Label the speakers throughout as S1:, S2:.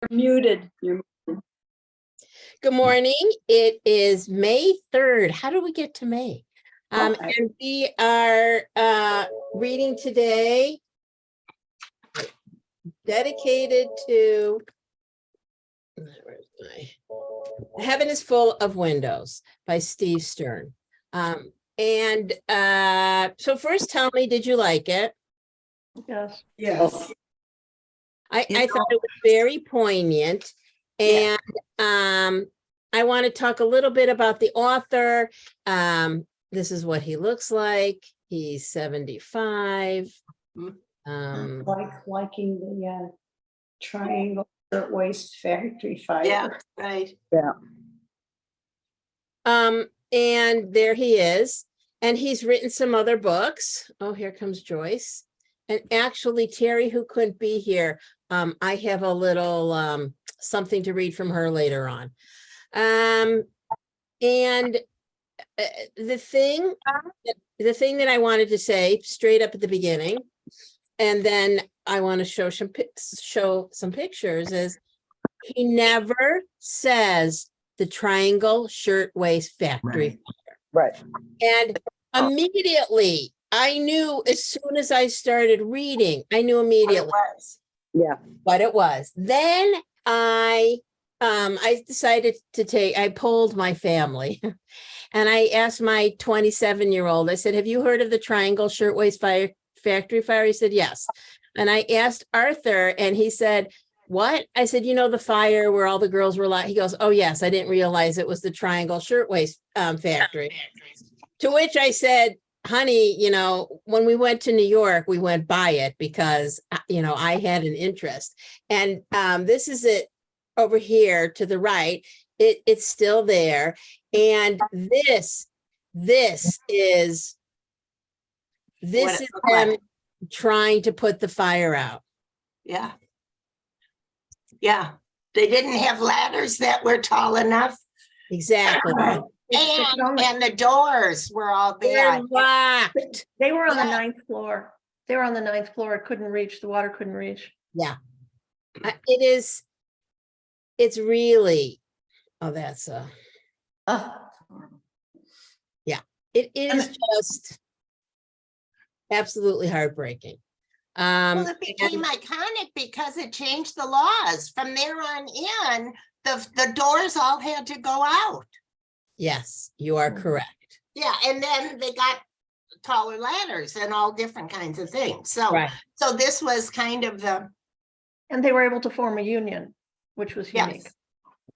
S1: Muted. You're
S2: Good morning. It is May 3rd. How do we get to May?
S1: Oh,
S2: And we are reading today dedicated to where's my Heaven is Full of Windows by Steve Stern. So first tell me, did you like it?
S3: Yes.
S1: Yes.
S2: I thought it was very poignant. And I want to talk a little bit about the author. This is what he looks like. He's 75.
S1: Liking the Triangle Shirtwaist Factory Fire.
S3: Yeah, right.
S1: Yeah.
S2: And there he is. And he's written some other books. Oh, here comes Joyce. And actually, Terry, who couldn't be here, I have a little something to read from her later on. And the thing that I wanted to say straight up at the beginning, and then I want to show some pictures, is he never says the Triangle Shirtwaist Factory Fire.
S1: Right.
S2: And immediately I knew, as soon as I started reading, I knew immediately what it was. Then I decided to I polled my family and I asked my 27-year-old, I said, have you heard of the Triangle Shirtwaist Factory Fire? He said, yes. And I asked Arthur and he said, what? I said, you know, the fire where all the girls were he goes, oh yes, I didn't realize it was the Triangle Shirtwaist Factory. To which I said, honey, you know, when we went to New York, we went by it because, you know, I had an interest. And this is it over here to the right. It's still there. And this is them trying to put the fire out.
S3: Yeah. Yeah. They didn't have ladders that were tall enough.
S2: Exactly.
S3: And the doors were all
S2: They're
S3: bad.
S2: locked.
S4: They were on the 9th floor. They were on the 9th floor. It couldn't reach. The water couldn't reach.
S2: Yeah. It's really, oh, that's yeah, it is just absolutely heartbreaking.
S3: Well, it became iconic because it changed the laws. From there on in, the doors all had to go out.
S2: Yes, you are correct.
S3: Yeah, and then they got taller ladders and all different kinds of things. So, so this was kind of the.
S4: And they were able to form a union, which was unique.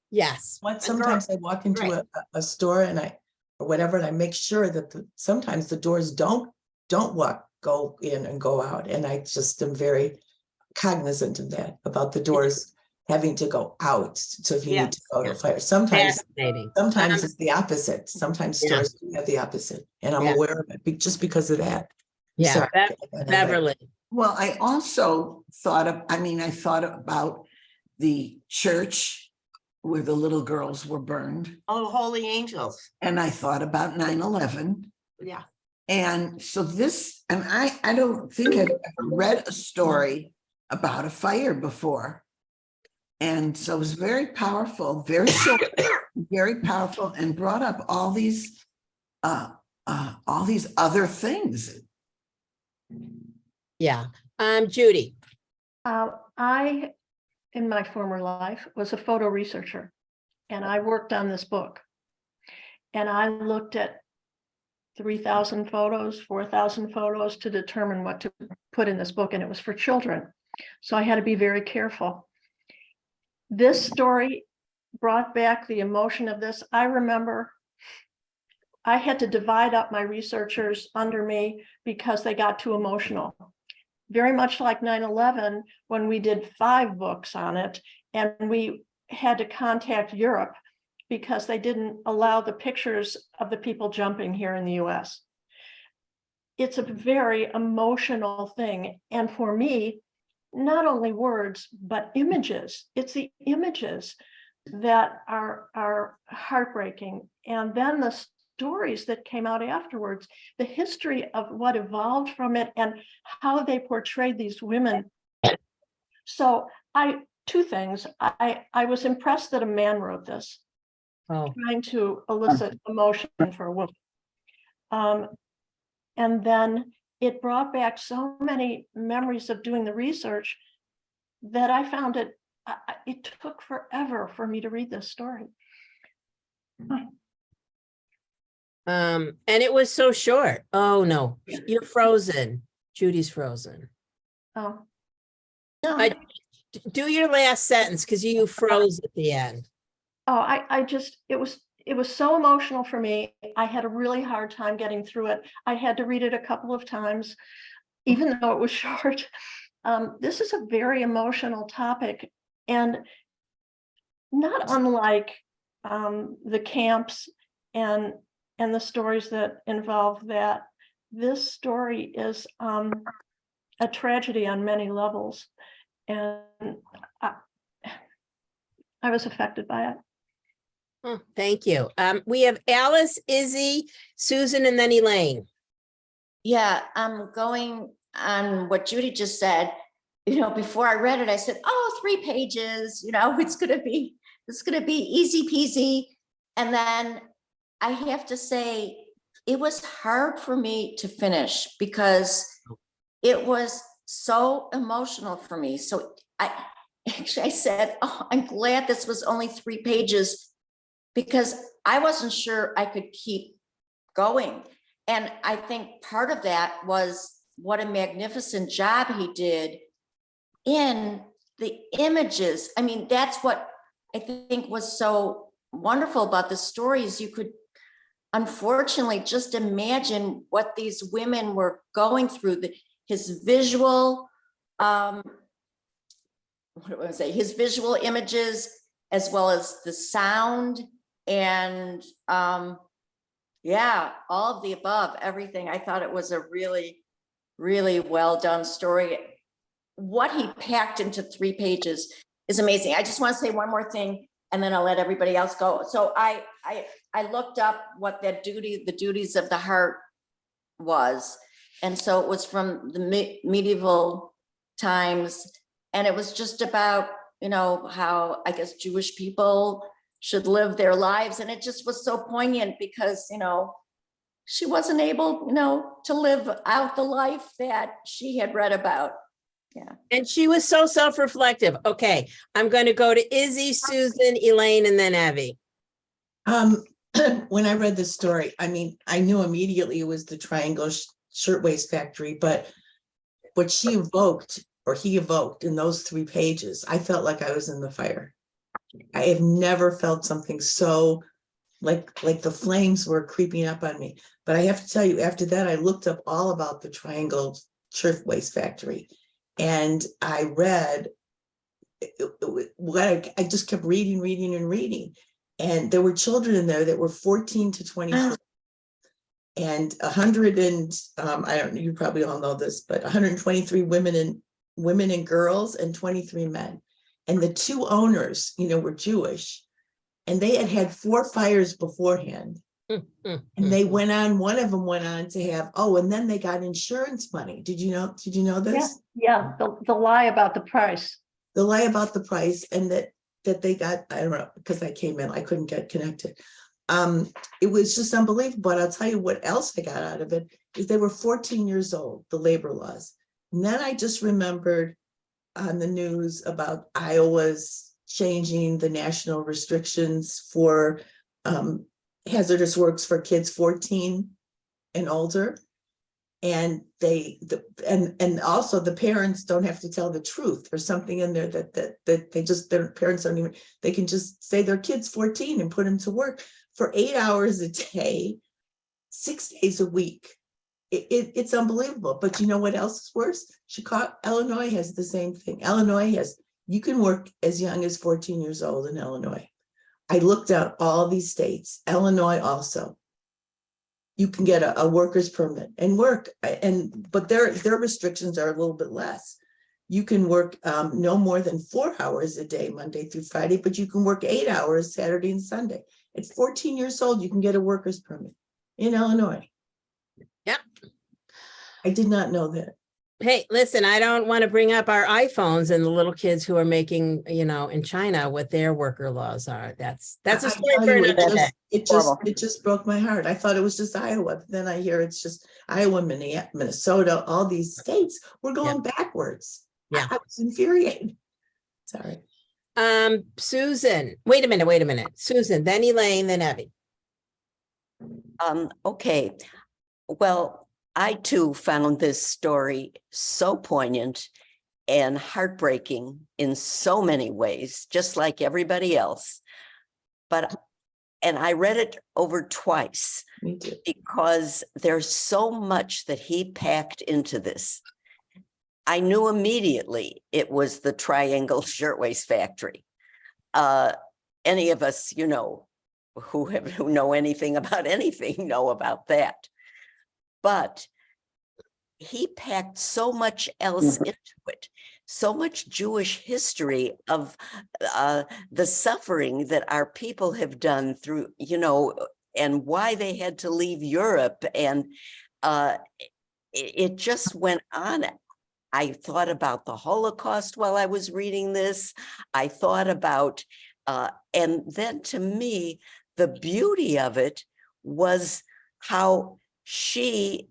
S2: Yes.
S5: Sometimes I walk into a store and or whatever, and I make sure that sometimes the doors don't go in and go out. And I just am very cognizant of that, about the doors having to go out. So if you need to go to fire, sometimes it's the opposite. Sometimes stores do have the opposite. And I'm aware of it just because of that.
S2: Yeah, Beverly.
S6: Well, I also thought I thought about the church where the little girls were burned.
S3: Oh, Holy Angels.
S6: And I thought about 9/11.
S3: Yeah. And
S6: so this, and I don't think I've ever read a story about a fire before. And so it was very powerful, very short, very powerful, and brought up all these other things.
S2: Yeah. Judy.
S4: I, in my former life, was a photo researcher, and I worked on this book. And I looked at 3,000 photos, 4,000 photos to determine what to put in this book, and it was for children. So I had to be very careful. This story brought back the emotion of this. I remember I had to divide up my researchers under me because they got too emotional. Very much like 9/11, when we did 5 books on it, and we had to contact Europe because they didn't allow the pictures of the people jumping here in the US. It's a very emotional thing. And for me, not only words, but images. It's the images that are heartbreaking. And then the stories that came out afterwards, the history of what evolved from it and how they portrayed these women. So I two things. I was impressed that a man wrote this,
S2: Oh,
S4: trying to elicit emotion for a woman. And then it brought back so many memories of doing the research that I found it took forever for me to read this story.
S2: and it was so short. Oh, no, you're frozen. Judy's frozen.
S4: Oh,
S2: Do your last sentence because you froze at the end.
S4: I just, it was so emotional for me. I had a really hard time getting through it. I had to read it a couple of times, even though it was short. This is a very emotional topic, and not unlike the camps and the stories that involve that. This story is a tragedy on many levels, and I was affected by it.
S2: Oh, thank you. We have Alice, Izzy, Susan, and then Elaine.
S7: Yeah, I'm going on what Judy just said. Before I read it, I said, oh, 3 pages, it's going to be easy peasy. And then I have to say, it was hard for me to finish because it was so emotional for me. So I said, oh, I'm glad this was only 3 pages because I wasn't sure I could keep going. And I think part of that was what a magnificent job he did in the images. I mean, that's what I think was so wonderful about the stories. You could unfortunately just imagine what these women were going through. His visual, his visual images, as well as the sound, and yeah, all of the above, everything. I thought it was a really, really well done story. What he packed into 3 pages is amazing. I just want to say one more thing, and then I'll let everybody else go. So I looked up what the duties of the heart was. And so it was from the medieval times. And it was just about, how I guess Jewish people should live their lives. And it just was so poignant because, she wasn't able, to live out the life that she had read about. Yeah.
S2: And she was so self-reflective. Okay, I'm going to go to Izzy, Susan, Elaine, and then Abby.
S5: When I read this story, I mean, I knew immediately it was the Triangle Shirtwaist Factory, but what she evoked, or he evoked in those 3 pages, I felt like I was in the fire. I have never felt something so like the flames were creeping up on me. But I have to tell you, after that, I looked up all about the Triangle Shirtwaist Factory, and I read what I just kept reading. And there were children in there that were 14 to 24. And 100 and I don't know, you probably all know this, but 123 women and girls and 23 men. And the 2 owners, were Jewish, and they had had 4 fires beforehand. And they one of them went on to have, and then they got insurance money. Did you know this?
S4: Yeah. The lie about the price.
S5: The lie about the price, and that they got, I don't know, because I came in, I couldn't get connected. It was just unbelievable. But I'll tell you what else I got out of it is they were 14 years old, the labor laws. And then I just remembered on the news about Iowa's changing the national restrictions for hazardous works for kids 14 and older. And and also the parents don't have to tell the truth or something in there that they just, their parents don't even, they can just say their kid's 14 and put them to work for 8 hours a day, 6 days a week. It's unbelievable. But you know what else is worse? Illinois has the same thing. You can work as young as 14 years old in Illinois. I looked out all these states. Illinois also. You can get a worker's permit and work, but their restrictions are a little bit less. You can work no more than 4 hours a day, Monday through Friday, but you can work 8 hours Saturday and Sunday. At 14 years old, you can get a worker's permit in Illinois.
S2: Yeah.
S5: I did not know that.
S2: Hey, listen, I don't want to bring up our iPhones and the little kids who are making, in China, what their worker laws are. That's a
S5: I
S2: story
S5: tell
S2: for
S5: you,
S2: another day.
S5: it just broke my heart. I thought it was just Iowa, but then I hear it's just Iowa, Minnesota, all these states. We're going backwards.
S2: Yeah.
S5: I was infuriated. Sorry.
S2: Susan, wait a minute. Susan, then Elaine, then Abby.
S8: Okay. Well, I too found this story so poignant and heartbreaking in so many ways, just like everybody else. And I read it over twice
S5: Me too.
S8: because there's so much that he packed into this. I knew immediately it was the Triangle Shirtwaist Factory. Any of us, who know anything about anything know about that. But he packed so much else into it, so much Jewish history of the suffering that our people have done through, and why they had to leave Europe. And it just went on. I thought about the Holocaust while I was reading this. I thought about, and then to me, the beauty of it was how he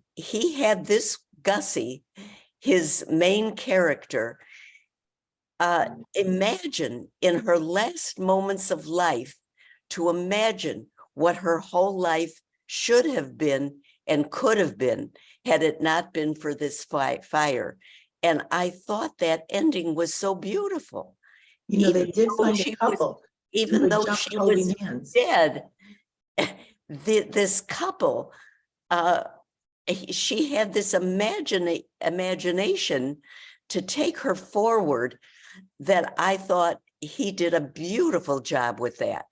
S8: had this Gussie, his main character, imagine in her last moments of life, to imagine what her whole life should have been and could have been had it not been for this fire. And I thought that ending was so beautiful.
S5: They did find a couple.
S8: Even though she was dead, this couple, she had this imagination to take her forward that I thought he did a beautiful job with that.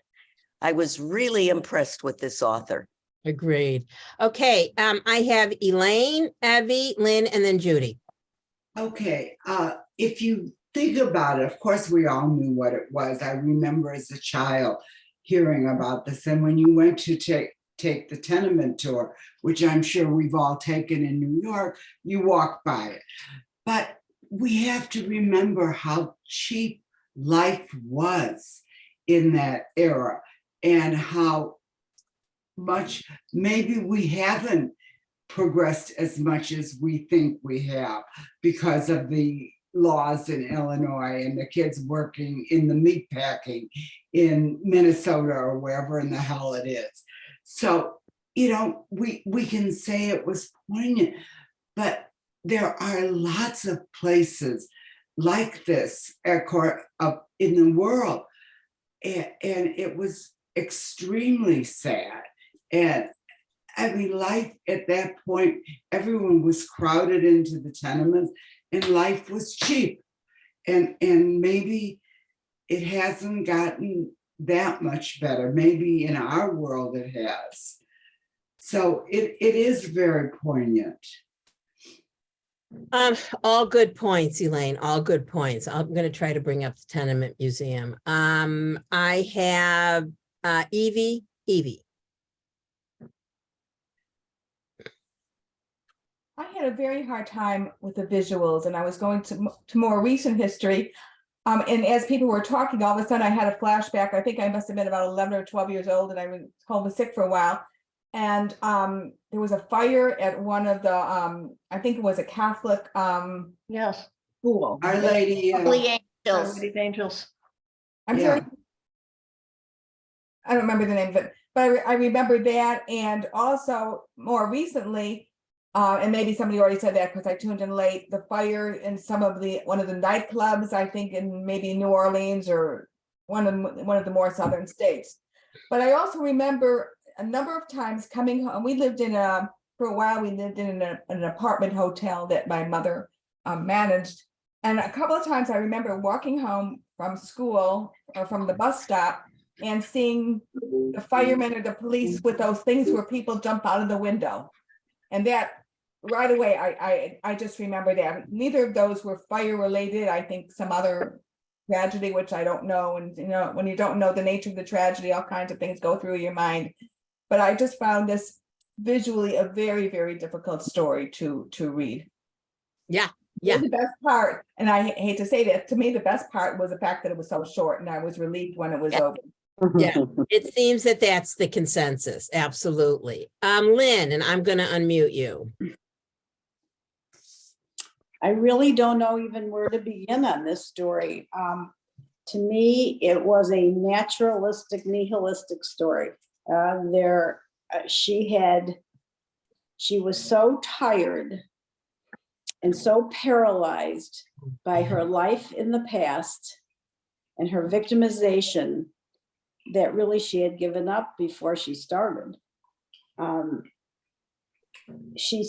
S8: I was really impressed with this author.
S2: Agreed. Okay, I have Elaine, Abby, Lynn, and then Judy.
S9: Okay, if you think about it, of course, we all knew what it was. I remember as a child hearing about this. And when you went to take the tenement tour, which I'm sure we've all taken in New York, you walk by it. But we have to remember how cheap life was in that era and how much maybe we haven't progressed as much as we think we have because of the laws in Illinois and the kids working in the meat packing in Minnesota or wherever in the hell it is. So, we can say it was poignant, but there are lots of places like this in the world. And it was extremely sad. And I mean, life at that point, everyone was crowded into the tenements and life was cheap. And maybe it hasn't gotten that much better. Maybe in our world it has. So it is very poignant.
S2: All good points, Elaine, all good points. I'm going to try to bring up the Tenement Museum. I have Evie.
S10: I had a very hard time with the visuals, and I was going to more recent history. And as people were talking, all of a sudden I had a flashback. I think I must have been about 11 or 12 years old, and I was home and sick for a while. And there was a fire at one of the, I think it was a Catholic
S4: Yes.
S10: school.
S9: Our Lady.
S7: Holy
S4: Our
S7: Angels.
S4: Lady of Angels.
S10: I'm sorry. I don't remember the name of it, but I remember that. And also more recently, and maybe somebody already said that because I tuned in late, the fire in one of the nightclubs, I think in maybe New Orleans or one of the more southern states. But I also remember a number of times coming home. We lived for a while, we lived in an apartment hotel that my mother managed. And a couple of times I remember walking home from school or from the bus stop and seeing the firemen or the police with those things where people jump out of the window. And that right away, I just remember that. Neither of those were fire related. I think some other tragedy, which I don't know. And when you don't know the nature of the tragedy, all kinds of things go through your mind. But I just found this visually a very, very difficult story to read.
S2: Yeah, Yeah.
S10: The best part, and I hate to say that, to me, the best part was the fact that it was so short and I was relieved when it was
S2: Yeah.
S10: over.
S2: Yeah, it seems that that's the consensus. Absolutely. Lynn, and I'm going to unmute you.
S1: I really don't know even where to begin on this story. To me, it was a naturalistic, nihilistic story. She was so tired and so paralyzed by her life in the past and her victimization that really she had given up before she started. She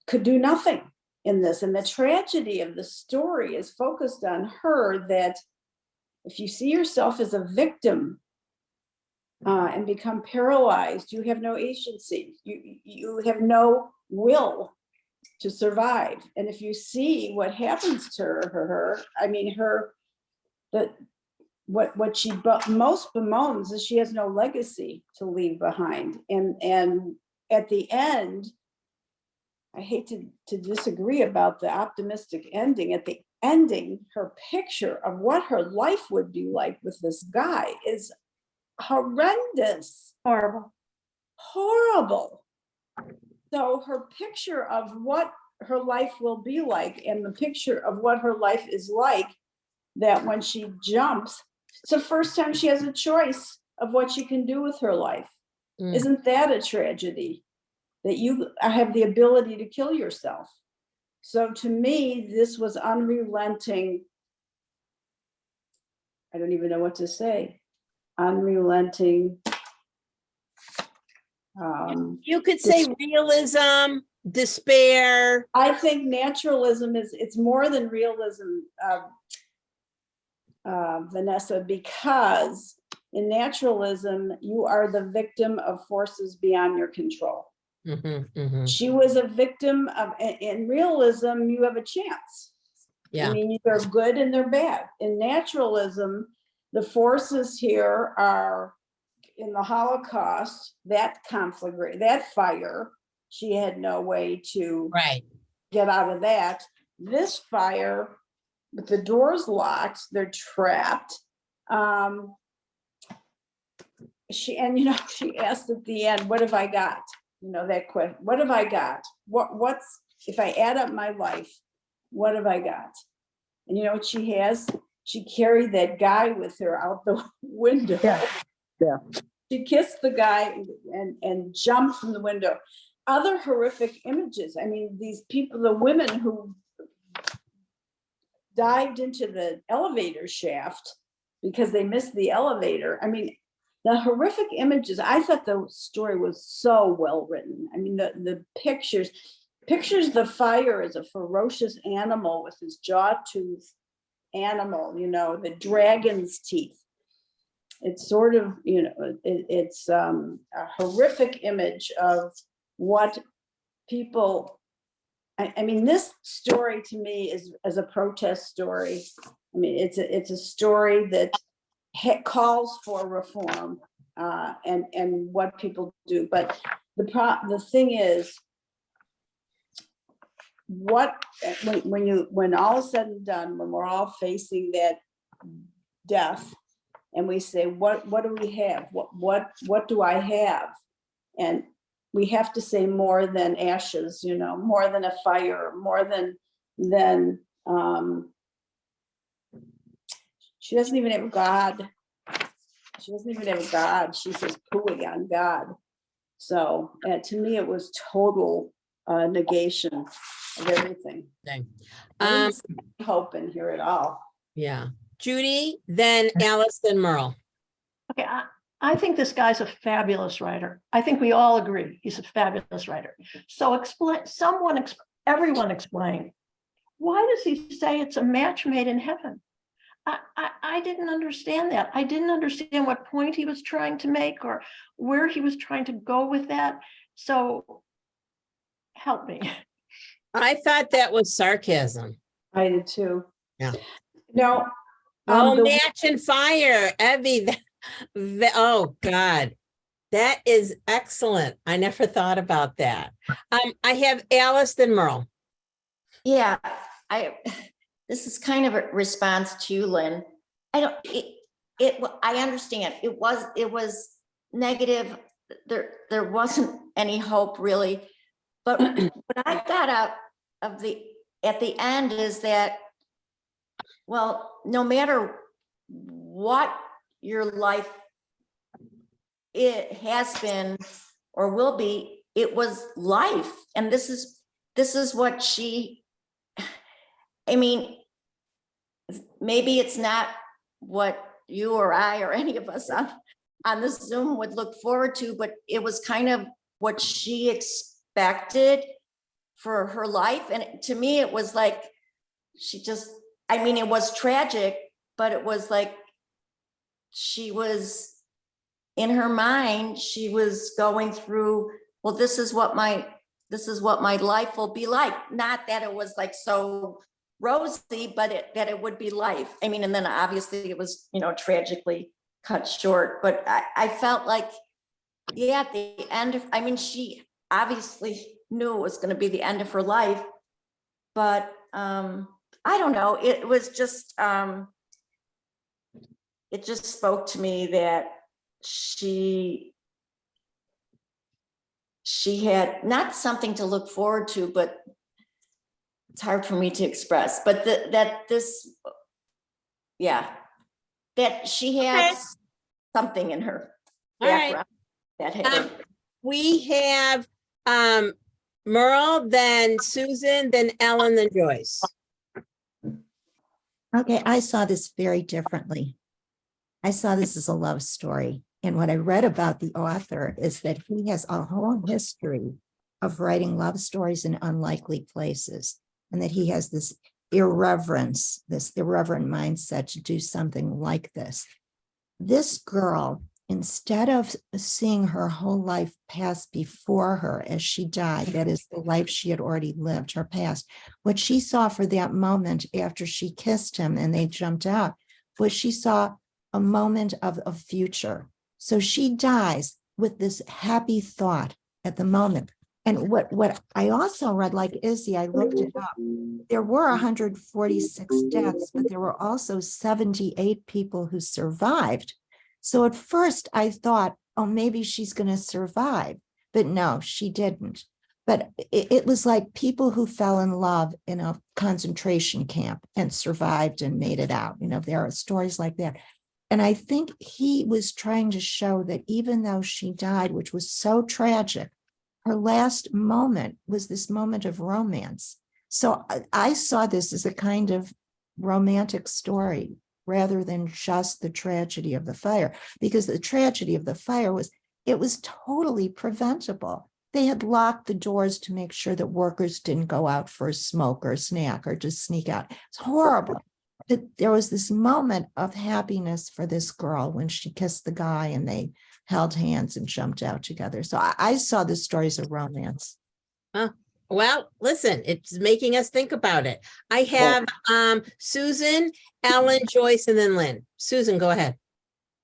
S1: could do nothing in this. And the tragedy of the story is focused on her, that if you see yourself as a victim and become paralyzed, you have no agency. You have no will to survive. And if you see what happens to her, I mean, what she most bemoans is she has no legacy to leave behind. And at the end, I hate to disagree about the optimistic ending. At the ending, her picture of what her life would be like with this guy is horrendous. Horrible. So her picture of what her life will be like, and the picture of what her life is like, that when she jumps, it's the first time she has a choice of what she can do with her life. Isn't that a tragedy? That you have the ability to kill yourself. So to me, this was unrelenting. I don't even know what to say. Unrelenting.
S2: You could say realism, despair.
S1: I think naturalism it's more than realism, Vanessa, because in naturalism, you are the victim of forces beyond your control. She was a victim of, in realism, you have a chance.
S2: Yeah.
S1: I mean, they're good and they're bad. In naturalism, the forces here are, in the Holocaust, that conflict, that fire, she had no way to get out of that. This fire, with the doors locked, they're trapped. She asked at the end, what have I got? That question, what have I got? What's, if I add up my life, what have I got? And you know what she has? She carried that guy with her out the window.
S8: Yeah.
S1: She kissed the guy and jumped from the window. Other horrific images. I mean, these people, the women who dived into the elevator shaft because they missed the elevator. I mean, the horrific images. I thought the story was so well written. I mean, the pictures the fire as a ferocious animal with his jaw-toothed animal, the dragon's teeth. It's sort of, it's a horrific image of what people, I mean, this story to me is a protest story. I mean, it's a story that calls for reform and what people do. But the thing is, when all is said and done, when we're all facing that death, and we say, what do we have? What do I have? And we have to say more than ashes, more than a fire, more than she doesn't even have God. She doesn't even have God. She says pooey on God. So to me, it was total negation of everything. I didn't see hope in here at all.
S2: Yeah. Judy, then Alice, then Merle.
S4: Okay, I think this guy's a fabulous writer. I think we all agree he's a fabulous writer. So everyone explain, why does he say it's a match made in heaven? I didn't understand that. I didn't understand what point he was trying to make or where he was trying to go with that. So help me.
S2: I thought that was sarcasm.
S1: I did too.
S2: Yeah.
S1: No.
S2: Match and fire, Evie. Oh God, that is excellent. I never thought about that. I have Alice, then Merle.
S7: Yeah, this is kind of a response to you, Lynn. I understand it was negative. There wasn't any hope really. But what I got out of at the end is that, well, no matter what your life it has been or will be, it was life. And this is what she, I mean, maybe it's not what you or I or any of us on this Zoom would look forward to, but it was kind of what she expected for her life. And to me, it was like, it was tragic, but it was like, she was, in her mind, she was going through, well, this is what my life will be like. Not that it was like so rosy, but that it would be life. I mean, and then obviously it was, tragically cut short, but I felt like, yeah, at the end of, she obviously knew it was going to be the end of her life, but I don't know. It was just, it just spoke to me that she had not something to look forward to, but it's hard for me to express, but that she had something in her background that had
S2: we have Merle, then Susan, then Ellen, then Joyce.
S11: Okay, I saw this very differently. I saw this as a love story. And what I read about the author is that he has a whole history of writing love stories in unlikely places, and that he has this irreverent mindset to do something like this. This girl, instead of seeing her whole life pass before her as she died, that is the life she had already lived, her past, what she saw for that moment after she kissed him and they jumped out, was she saw a moment of a future. So she dies with this happy thought at the moment. And what I also read, like Izzy, I looked it up. There were 146 deaths, but there were also 78 people who survived. So at first I thought, oh, maybe she's going to survive. But no, she didn't. But it was like people who fell in love in a concentration camp and survived and made it out. There are stories like that. And I think he was trying to show that even though she died, which was so tragic, her last moment was this moment of romance. So I saw this as a kind of romantic story rather than just the tragedy of the fire, because the tragedy of the fire was, it was totally preventable. They had locked the doors to make sure that workers didn't go out for a smoke or a snack or just sneak out. It's horrible. But there was this moment of happiness for this girl when she kissed the guy and they held hands and jumped out together. So I saw the stories of romance.
S2: Well, listen, it's making us think about it. I have Susan, Ellen, Joyce, and then Lynn. Susan, go ahead.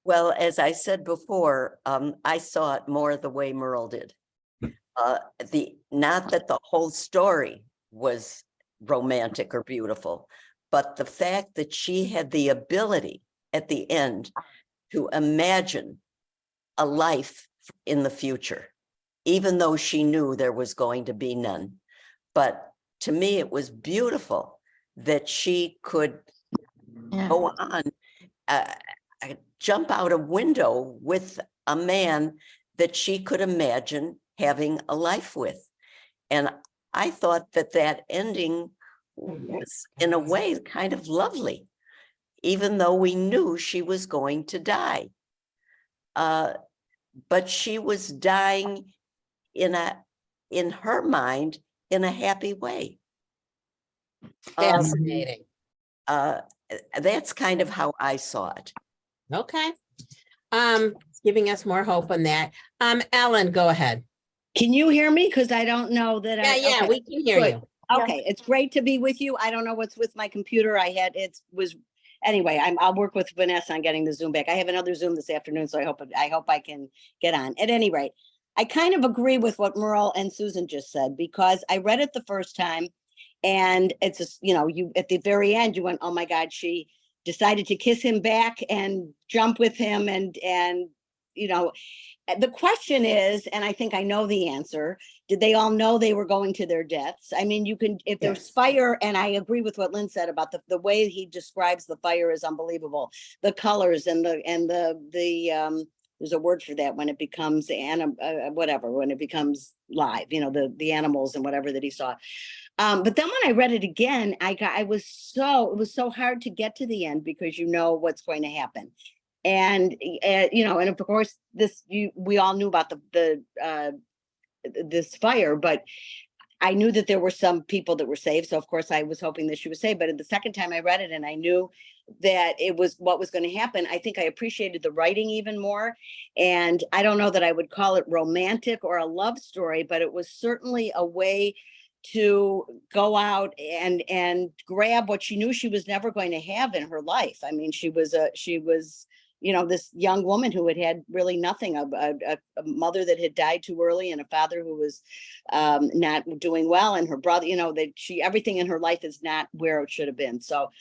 S8: Well, as I said before, I saw it more the way Merle did. Not that the whole story was romantic or beautiful, but the fact that she had the ability at the end to imagine a life in the future, even though she knew there was going to be none. But to me, it was beautiful that she could go on, jump out a window with a man that she could imagine having a life with. And I thought that ending was, in a way, kind of lovely, even though we knew she was going to die. But she was dying in her mind, in a happy way.
S2: Fascinating.
S8: That's kind of how I saw it.
S2: Okay. Giving us more hope on that. Ellen, go ahead.
S12: Can you hear me? Because I don't know that
S2: Yeah,
S12: okay.
S2: we can hear
S12: Good.
S2: you.
S12: Okay, it's great to be with you. I don't know what's with my computer. Anyway, I'll work with Vanessa on getting the Zoom back. I have another Zoom this afternoon, so I hope I can get on. At any rate, I kind of agree with what Merle and Susan just said, because I read it the first time And it's just, you know, you at the very end, you went, oh my God, she decided to kiss him back and jump with him. And, you know, the question is, and I think I know the answer, did they all know they were going to their deaths? I mean, you can, if there's
S5: Yes.
S12: fire, and I agree with what Lynn said about the way he describes the fire is unbelievable. The colors and there's a word for that when it becomes whatever, when it becomes live, you know, the animals and whatever that he saw. But then when I read it again, it was so hard to get to the end because you know what's going to happen. And, you know, and of course, we all knew about this fire, but I knew that there were some people that were saved. So of course I was hoping that she was saved. But the second time I read it and I knew that it was what was going to happen, I think I appreciated the writing even more. And I don't know that I would call it romantic or a love story, but it was certainly a way to go out and grab what she knew she was never going to have in her life. I mean, she was, you know, this young woman who had really nothing, a mother that had died too early and a father who was not doing well, and her brother, you know, that everything in her life is not where it should have been. So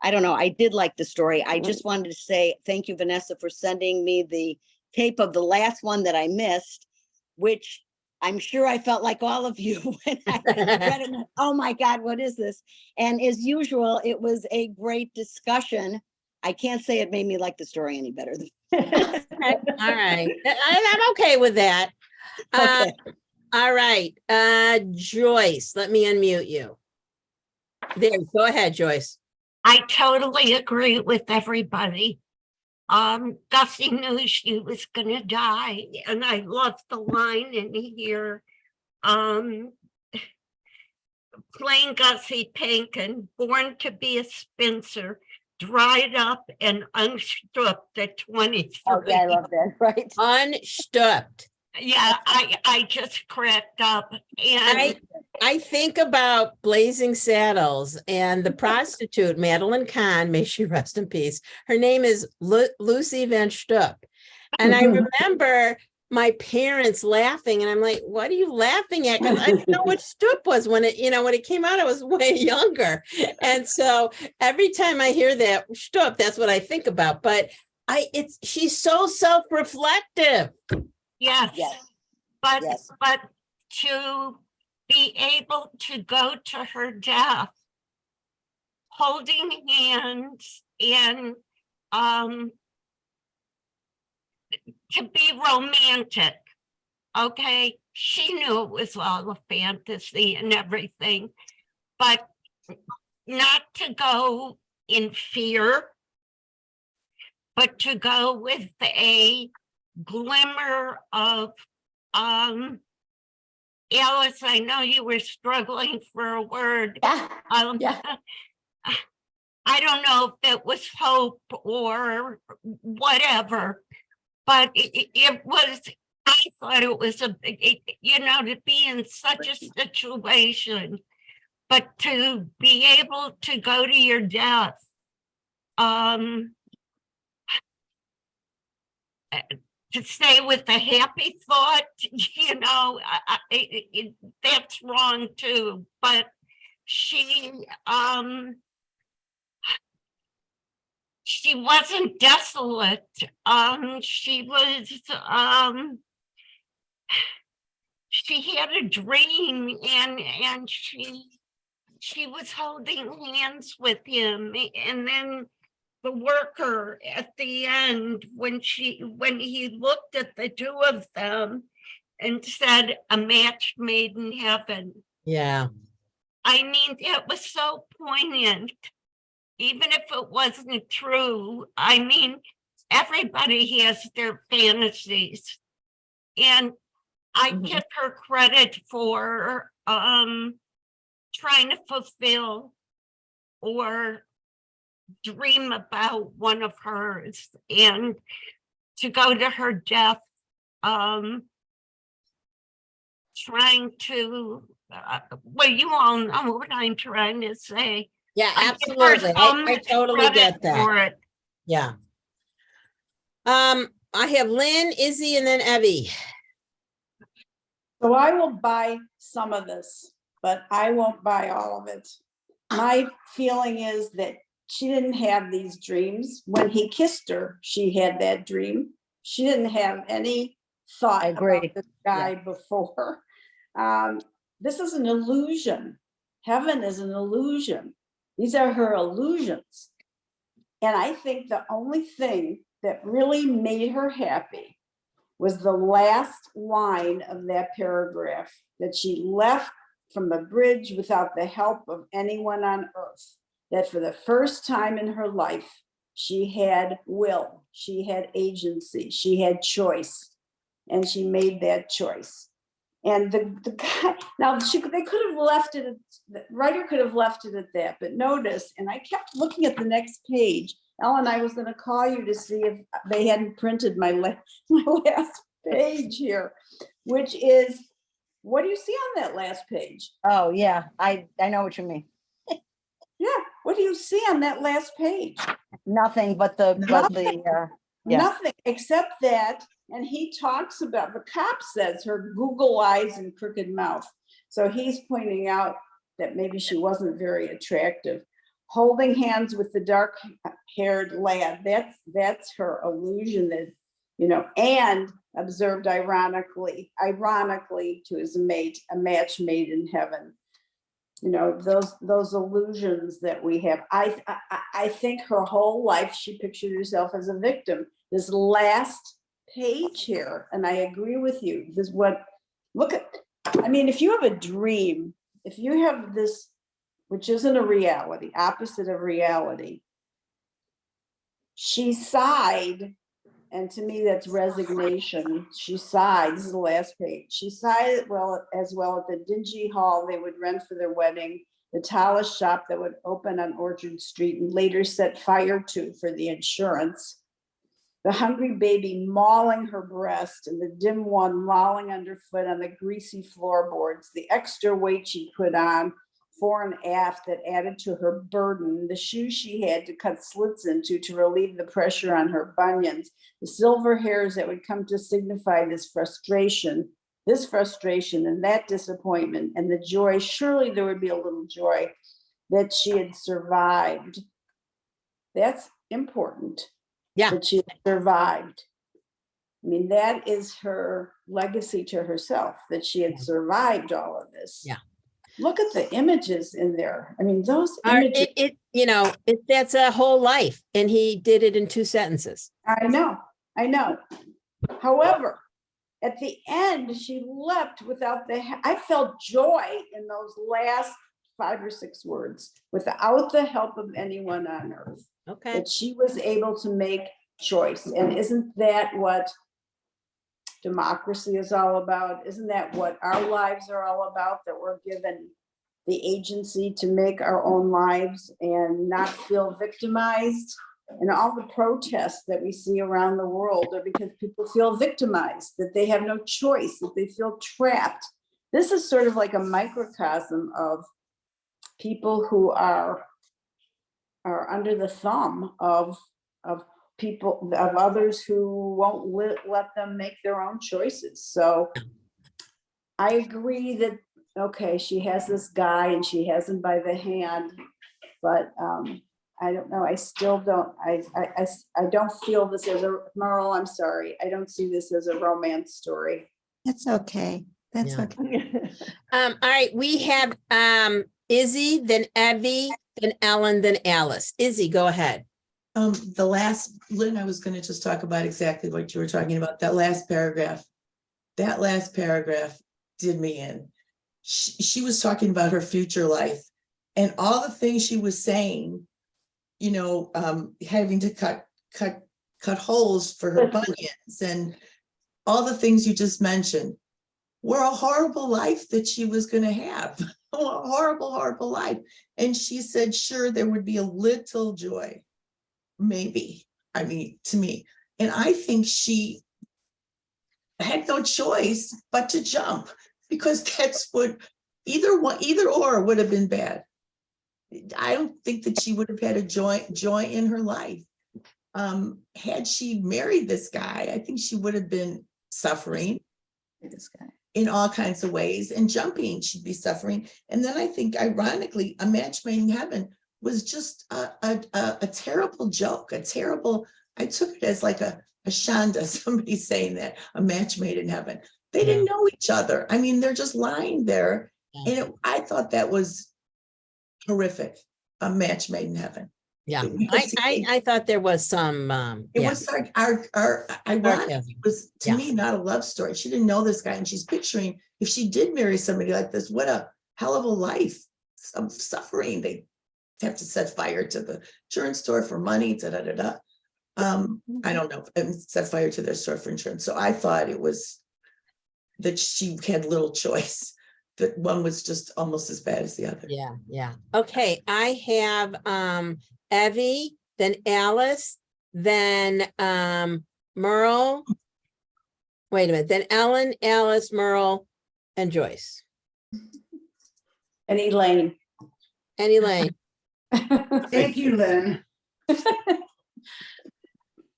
S12: I don't know. I did like the story. I just wanted to say thank you, Vanessa, for sending me the tape of the last one that I missed, which I'm sure I felt like all of you when I read it. Oh my God, what is this? And as usual, it was a great discussion. I can't say it made me like the story any better.
S2: All right. I'm okay with that.
S12: Okay.
S2: All right. Joyce, let me unmute you. There, go ahead, Joyce.
S13: I totally agree with everybody. Gussie knew she was gonna die, and I love the line in here. Plain Gussie Pankin, born to be a spinster, dried up and unstooped at 23.
S12: Oh, yeah, I love that, right?
S2: Unstooped.
S13: Yeah, I just cracked up. And
S2: I think about Blazing Saddles and the prostitute, Madeline Kahn, may she rest in peace. Her name is Lucy Van Stoop. And I remember my parents laughing, and I'm like, what are you laughing at? Because I didn't know what Stoop was when it came out. I was way younger. And so every time I hear that Stoop, that's what I think about. But she's so self-reflective.
S13: yes, but
S12: Yes.
S13: but to be able to go to her death, holding hands, and to be romantic. Okay, she knew it was all a fantasy and everything, but not to go in fear, but to go with a glimmer of Alice, I know you were struggling for a word.
S7: Yeah, yeah.
S13: I don't know if it was hope or whatever, but it was, I thought it was to be in such a situation, but to be able to go to your death, to stay with the happy thought, that's wrong too, but she wasn't desolate. She was, she had a dream, and she was holding hands with him, and then the worker at the end, when he looked at the two of them and said, a match made in heaven.
S2: Yeah.
S13: I mean, it was so poignant, even if it wasn't true. I mean, everybody has their fantasies, and I give her credit for trying to fulfill or dream about one of hers, and to go to her death trying to well, you all know what I'm trying to say.
S2: Yeah, absolutely. I totally get that.
S13: For it.
S2: Yeah. I have Lynn, Izzy, and then Evie.
S1: So I will buy some of this. but I won't buy all of it. My feeling is that she didn't have these dreams. When he kissed her, she had that dream. She didn't have any thought about this guy before. This is an illusion. Heaven is an illusion. These are her illusions. And I think the only thing that really made her happy was the last line of that paragraph, that she left from the bridge without the help of anyone on earth, that for the first time in her life, she had will, she had agency, she had choice, and she made that choice. And the guy, now they could have left it, the writer could have left it at that, but notice, and I kept looking at the next page. Ellen, I was going to call you to see if they hadn't printed my last page here, which is, what do you see on that last page?
S12: Oh, yeah, I know what you mean.
S1: Yeah, what do you see on that last page?
S12: Nothing but the, yeah.
S1: Nothing except that, and he talks about, the cop says her Google eyes and crooked mouth. So he's pointing out that maybe she wasn't very attractive. Holding hands with the dark-haired lad, that's her illusion, that, you know, and observed ironically to his mate, a match made in heaven. You know, those illusions that we have. I think her whole life she pictured herself as a victim. This last page here, and I agree with you, this is what, look at, I mean, if you have a dream, if you have this, which isn't a reality, opposite of reality, she sighed, and to me that's resignation. She sighed, this is the last page. She sighed as well at the dingy hall they would rent for their wedding, the tallest shop that would open on Orchard Street and later set fire to for the insurance, the hungry baby mauling her breast and the dim one lolling underfoot on the greasy floorboards, the extra weight she put on fore and aft that added to her burden, the shoes she had to cut slits into to relieve the pressure on her bunions, the silver hairs that would come to signify this frustration and that disappointment, and the joy, surely there would be a little joy that she had survived. That's important.
S2: Yeah.
S1: That she had survived. I mean, that is her legacy to herself, that she had survived all of this.
S2: Yeah.
S1: Look at the images in there. I mean, those images.
S2: That's a whole life, and he did it in 2 sentences.
S1: I know. However, at the end, she leapt without I felt joy in those last 5 or 6 words, without the help of anyone on earth.
S2: Okay.
S1: That she was able to make choice. And isn't that what democracy is all about? Isn't that what our lives are all about? That we're given the agency to make our own lives and not feel victimized? And all the protests that we see around the world are because people feel victimized, that they have no choice, that they feel trapped. This is sort of like a microcosm of people who are under the thumb of people, of others who won't let them make their own choices. So I agree that, okay, she has this guy and she has him by the hand, but I don't know, I still don't, I don't feel this as a, Merle, I'm sorry, I don't see this as a romance story.
S11: That's okay. That's
S2: Yeah.
S11: okay.
S2: All right, we have Izzy, then Evie, then Ellen, then Alice. Izzy, go ahead.
S5: The last, Lynn, I was going to just talk about exactly what you were talking about. That last paragraph did me in. She was talking about her future life and all the things she was saying, you know, having to cut holes for her bunions and all the things you just mentioned were a horrible life that she was going to have. A horrible life. And she said, sure, there would be a little joy. Maybe, I mean, to me. And I think she had no choice but to jump, because that's what either or would have been bad. I don't think that she would have had a joy in her life. Had she married this guy, I think she would have been suffering.
S7: This guy.
S5: in all kinds of ways, and jumping, she'd be suffering. And then I think ironically, A Match Made in Heaven was just a terrible joke, a terrible, I took it as like a shanda, somebody saying that, A Match Made in Heaven. They didn't know each other. I mean, they're just lying there. And I thought that was horrific, A Match Made in Heaven.
S2: Yeah,
S5: Because
S2: I thought there was some,
S5: it
S2: yeah.
S5: was like our ironic.
S2: Sarcasm.
S5: It was to me not a love story. She didn't know this guy, and she's picturing if she did marry somebody like this, what a hell of a life, some suffering. They have to set fire to the insurance store for money. Da da da da. I don't know, and set fire to their store for insurance. So I thought it was that she had little choice. That one was just almost as bad as the other.
S2: Yeah, yeah. Okay, I have Evie, then Alice, then Merle. Wait a minute, then Ellen, Alice, Merle, and Joyce.
S1: And Elaine.
S2: And Elaine.
S9: Thank you, Lynn.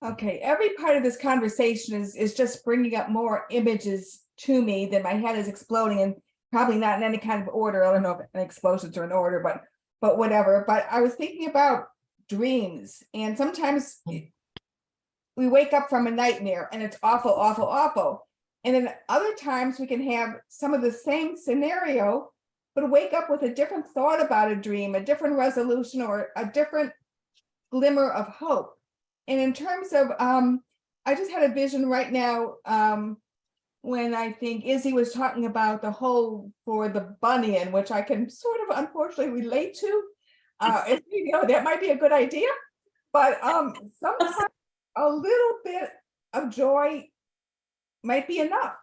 S10: Okay, every part of this conversation is just bringing up more images to me that my head is exploding, and probably not in any kind of order. I don't know if explosions are in order, but whatever. But I was thinking about dreams, and sometimes we wake up from a nightmare and it's awful, awful, awful. And then other times we can have some of the same scenario, but wake up with a different thought about a dream, a different resolution, or a different glimmer of hope. And in terms of, I just had a vision right now when I think Izzy was talking about the hole for the bunny, which I can sort of unfortunately relate to. You know, that might be a good idea, but sometimes a little bit of joy might be enough.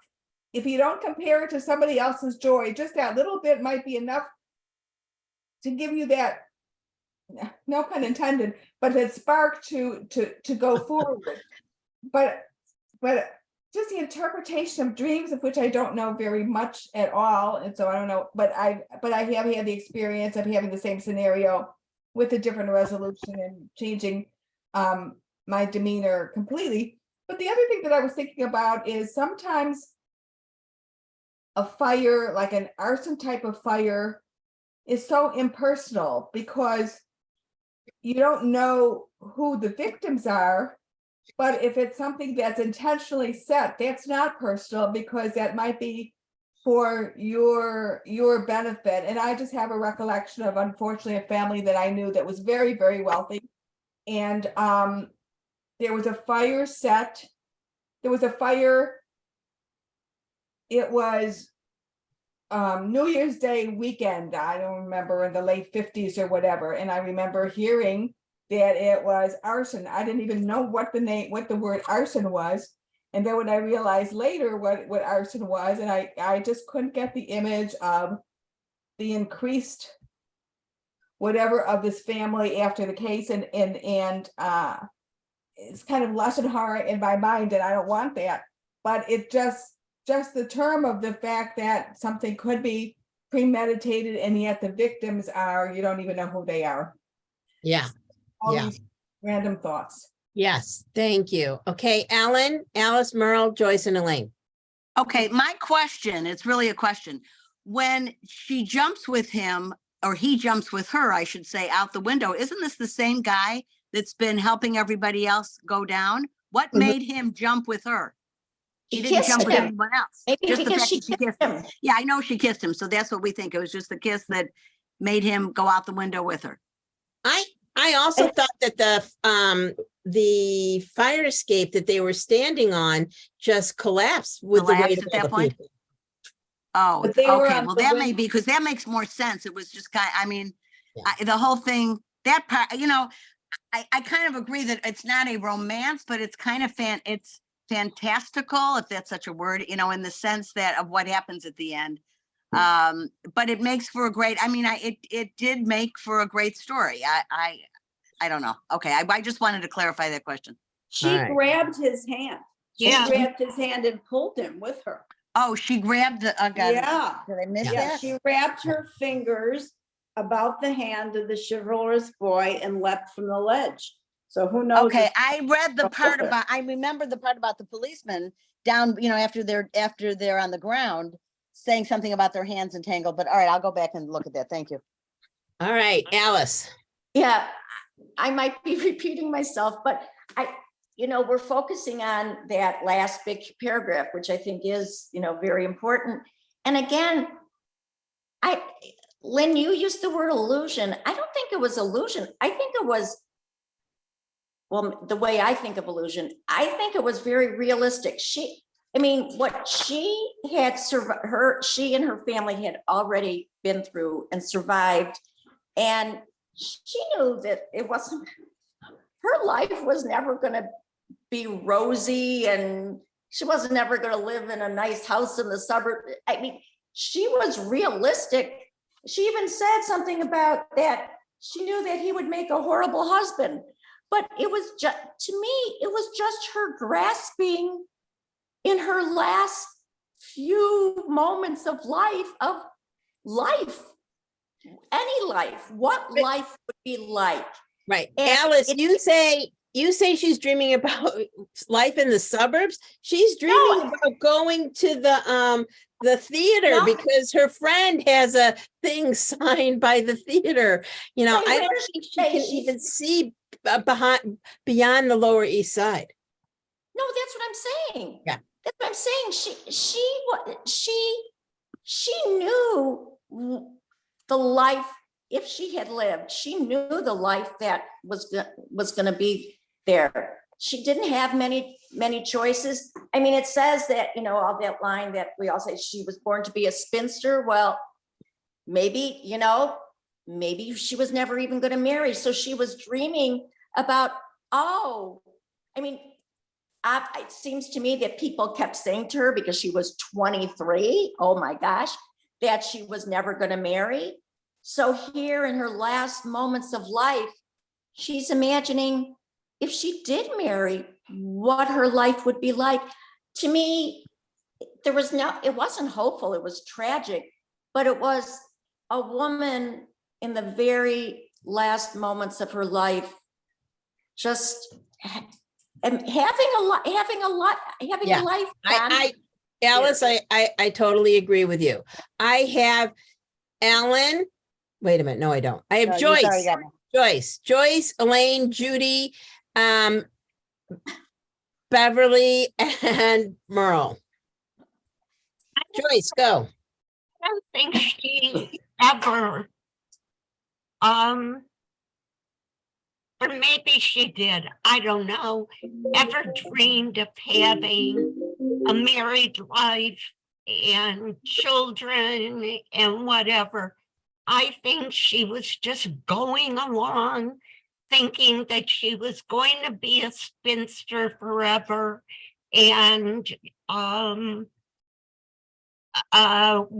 S10: If you don't compare it to somebody else's joy, just that little bit might be enough to give you that, no pun intended, but that spark to go forward. But just the interpretation of dreams, of which I don't know very much at all, and so I don't know. But I have had the experience of having the same scenario with a different resolution and changing my demeanor completely. But the other thing that I was thinking about is sometimes a fire, like an arson type of fire, is so impersonal because you don't know who the victims are. But if it's something that's intentionally set, that's not personal, because that might be for your benefit. And I just have a recollection of, unfortunately, a family that I knew that was very, very wealthy. And there was a fire set. There was a fire. It was New Year's Day weekend. I don't remember, in the late 50s or whatever. And I remember hearing that it was arson. I didn't even know what the word arson was. And then when I realized later what arson was, and I just couldn't get the image of the increased whatever of this family after the case, and it's kind of lesson horror in my mind, and I don't want that. But it just the term of the fact that something could be premeditated, and yet the victims are, you don't even know who they are.
S2: Yeah.
S10: All these random thoughts.
S2: Yes, thank you. Okay, Alan, Alice, Merle, Joyce, and Elaine.
S12: Okay, my question, it's really a question. When she jumps with him, or he jumps with her, I should say, out the window, isn't this the same guy that's been helping everybody else go down? What made him jump with her? He didn't jump with anyone else.
S7: Maybe
S12: Just the
S7: because
S12: fact
S7: she
S12: that she kissed him. Yeah, I know she kissed him, so that's what we think. It was just the kiss that made him go out the window with her.
S2: I also thought that the fire escape that they were standing on just collapsed with the weight of
S12: at that
S2: all the
S12: point.
S2: people.
S12: Oh,
S1: But they were
S12: okay.
S1: on
S12: Well,
S1: the
S12: that
S1: win-
S12: may be, because that makes more sense. It was just kind, I mean,
S2: Yeah.
S12: the whole thing, that part, you know, I kind of agree that it's not a romance, but it's kind of it's fantastical, if that's such a word, you know, in the sense that of what happens at the end. But it makes for a great, I mean, it did make for a great story. I don't know. Okay, I just wanted to clarify that question.
S1: She
S2: All right.
S1: grabbed his hand. She
S13: Yeah.
S1: grabbed his hand and pulled him with her.
S12: Oh, she grabbed the,
S1: Yeah.
S11: Did I miss
S1: Yeah,
S11: that?
S1: she wrapped her fingers about the hand of the chivalrous boy and leapt from the ledge. So who knows?
S12: Okay,
S1: if-
S12: I read the part
S1: there.
S12: about, I remember the part about the policeman down, you know, after they're on the ground, saying something about their hands entangled, but all right, I'll go back and look at that. Thank you.
S2: All right, Alice.
S7: Yeah, I might be repeating myself, but we're focusing on that last big paragraph, which I think is, very important. And again, Lynn, you used the word illusion. I don't think it was illusion. I think it was, well, the way I think of illusion, I think it was very realistic. What she had she and her family had already been through and survived. And she knew that her life was never going to be rosy, and she wasn't ever going to live in a nice house in the suburb. She was realistic. She even said something about that. She knew that he would make a horrible husband, but it was just, to me, it was just her grasping in her last few moments of life, any life, what life would be like.
S2: Right.
S7: And
S2: Alice, you say she's dreaming about life in the suburbs. She's dreaming about going to the theater because her friend has a thing signed by the theater. I don't think she can even see beyond the Lower East Side.
S7: No, that's what I'm saying.
S2: Yeah.
S7: That's what I'm saying. She knew the life. If she had lived, she knew the life that was going to be there. She didn't have many choices. It says that, all that line that we all say, she was born to be a spinster. Well, maybe she was never even going to marry. So she was dreaming about, it seems to me that people kept saying to her, because she was 23, oh my gosh, that she was never going to marry. So here in her last moments of life, she's imagining if she did marry, what her life would be like. To me, it wasn't hopeful, it was tragic, but it was a woman in the very last moments of her life, just having a life.
S2: Alice, I totally agree with you. I have Alan. Wait a minute. No, I don't. I have Joyce, Elaine, Judy, Beverly, and Merle. Joyce, go.
S13: I don't think she ever, or maybe she did, I don't know, ever dreamed of having a married life and children and whatever. I think she was just going along thinking that she was going to be a spinster forever and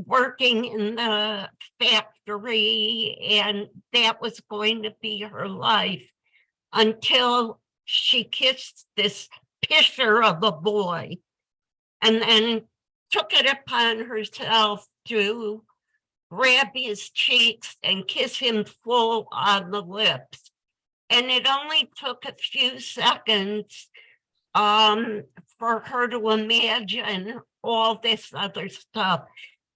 S13: working in the factory, and that was going to be her life until she kissed this pisser of a boy and then took it upon herself to grab his cheeks and kiss him full on the lips. And it only took a few seconds for her to imagine all this other stuff.